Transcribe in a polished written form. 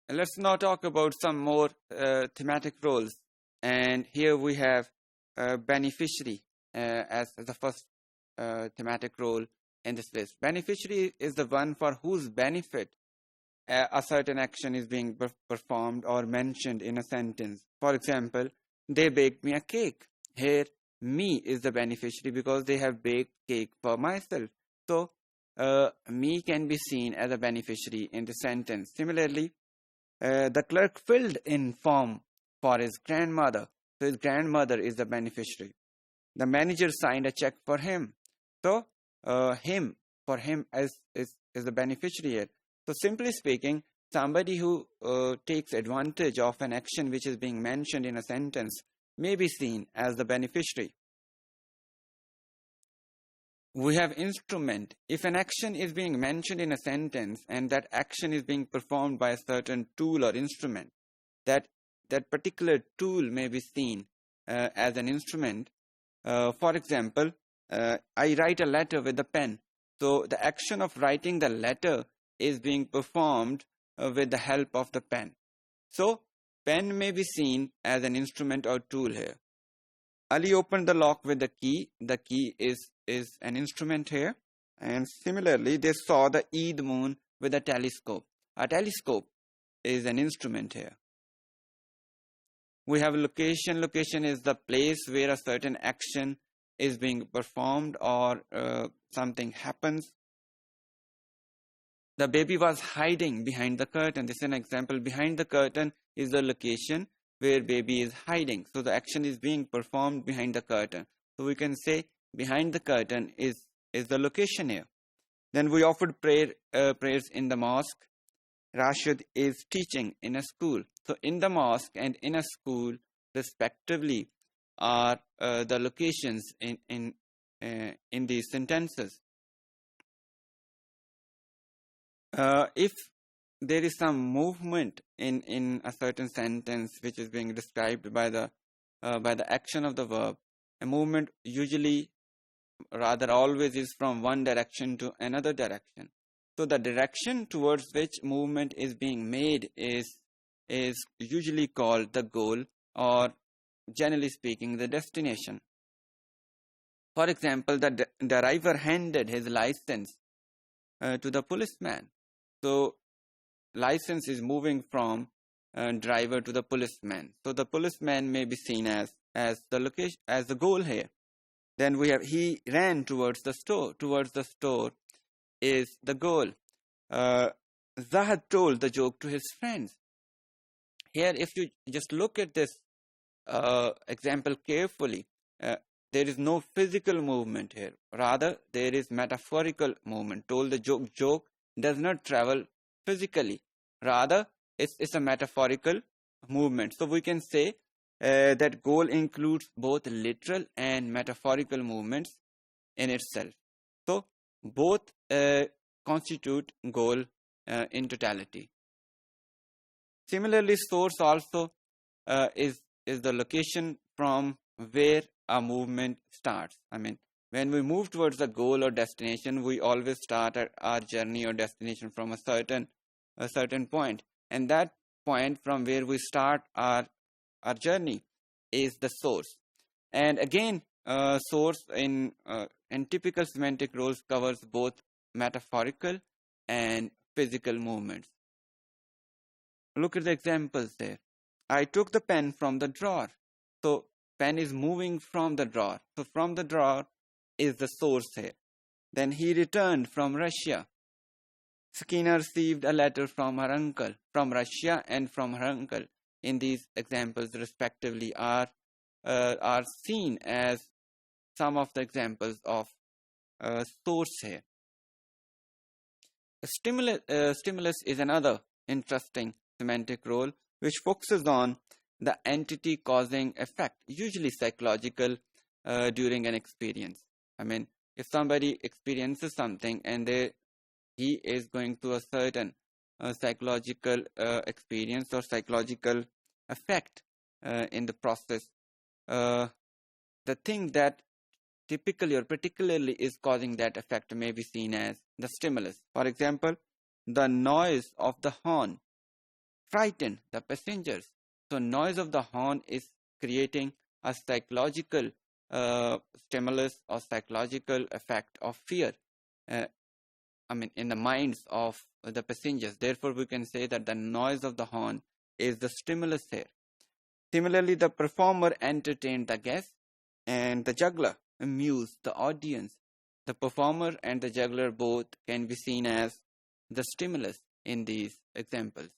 let's now talk about some more thematic roles. And here we have beneficiary as the first thematic role in this list. Beneficiary is the one for whose benefit a certain action is being performed or mentioned in a sentence. For example, they baked me a cake. Here, me is the beneficiary because they have baked cake for myself. So, me can be seen as a beneficiary in the sentence. Similarly, the clerk filled in form for his grandmother. So, his grandmother is the beneficiary. The manager signed a check for him. So, for him is the beneficiary here. So simply speaking, somebody who takes advantage of an action which is being mentioned in a sentence may be seen as the beneficiary. We have instrument. If an action is being mentioned in a sentence and that action is being performed by a certain tool or instrument, that particular tool may be seen as an instrument. For example, I write a letter with a pen. So the action of writing the letter is being performed with the help of the pen. So, pen may be seen as an instrument or tool here. Ali opened the lock with the key. The key is an instrument here. And similarly, they saw the Eid moon with a telescope. A telescope is an instrument here. We have location. Location is the place where a certain action is being performed or something happens. The baby was hiding behind the curtain. This is an example. Behind the curtain is the location where baby is hiding. So the action is being performed behind the curtain. So we can say behind the curtain is the location here. Then we offered prayers in the mosque. Rashid is teaching in a school. So in the mosque and in a school, respectively, are the locations in these sentences. If there is some movement in a certain sentence which is being described by the action of the verb, a movement usually, rather always, is from one direction to another direction. So the direction towards which movement is being made is usually called the goal, or generally speaking, the destination. For example, the driver handed his license to the policeman. So license is moving from driver to the policeman. So the policeman may be seen as the location, as the goal here. Then we have he ran towards the store. Towards the store is the goal. Zahad told the joke to his friends. Here, if you just look at this example carefully, there is no physical movement here. Rather, there is metaphorical movement. Told the joke does not travel physically. Rather, it's a metaphorical movement. So we can say that goal includes both literal and metaphorical movements in itself. So both constitute goal in totality. Similarly, source also is the location from where a movement starts. I mean, when we move towards a goal or destination, we always start our journey or destination from a certain point, and that point from where we start our journey is the source. And again, source in typical semantic roles covers both metaphorical and physical movements. Look at the examples there. I took the pen from the drawer. So pen is moving from the drawer. So from the drawer is the source here. Then he returned from Russia. Sakina received a letter from her uncle. From Russia and from her uncle in these examples respectively are seen as some of the examples of source here. Stimulus is another interesting semantic role which focuses on the entity causing effect, usually psychological, during an experience. I mean, if somebody experiences something and he is going through a certain psychological experience or psychological effect in the process, the thing that typically or particularly is causing that effect may be seen as the stimulus. For example, the noise of the horn frighten the passengers. So noise of the horn is creating a psychological stimulus or psychological effect of fear. Uh, in the minds of the passengers. Therefore, we can say that the noise of the horn is the stimulus here. Similarly, the performer entertained the guests and the juggler amused the audience. The performer and the juggler both can be seen as the stimulus in these examples.